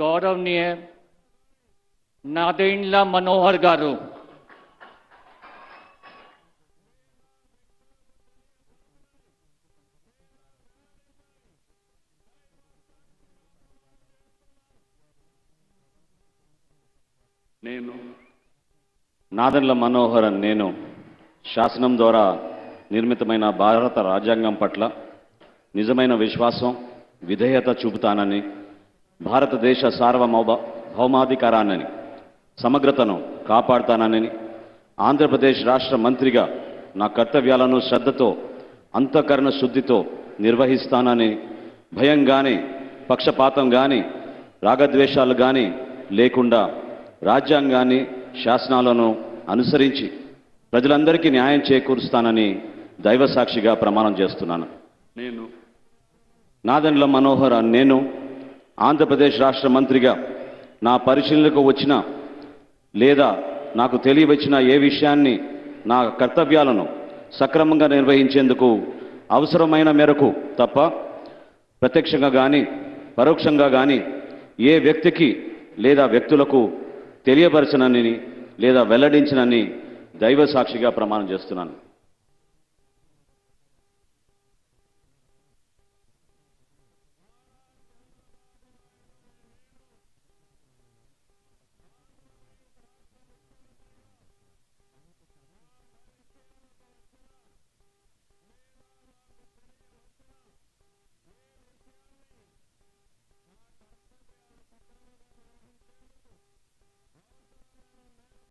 गौरवनीय नादेंड्ల मनोहर गारू నాదెండ్ల మనోహర్ నేను శాసనం ద్వారా నిర్మితమైన భారత రాజ్యాంగం పట్ల నిజమైన విశ్వాసం విధేయత చూపుతానని భారతదేశ సార్వభౌమాధికారాన్ని సమగ్రతను కాపాడుతానని ఆంధ్రప్రదేశ్ రాష్ట్ర మంత్రిగా నా కర్తవ్యాలను శ్రద్ధతో అంతఃకరణ శుద్ధితో నిర్వహిస్తానని భయం గాని పక్షపాతం గాని రాగద్వేషాలు గాని లేకుండా రాజ్యాంగాన్ని శాసనాలను అనుసరించి ప్రజలందరికీ న్యాయం చేకూరుస్తానని దైవ సాక్షిగా ప్రమాణం చేస్తున్నాను. నేను నాదెండ్ల మనోహర్ నేను ఆంధ్రప్రదేశ్ రాష్ట్ర మంత్రిగా నా పరిశీలనకు వచ్చిన లేదా నాకు తెలియవచ్చిన ఏ విషయాన్ని నా కర్తవ్యాలను సక్రమంగా నిర్వహించేందుకు అవసరమైన మేరకు తప్ప ప్రత్యక్షంగా కానీ పరోక్షంగా కానీ ఏ వ్యక్తికి లేదా వ్యక్తులకు తెలియపరచనని లేదా వెల్లడించనని దైవ సాక్షిగా ప్రమాణం చేస్తున్నాను.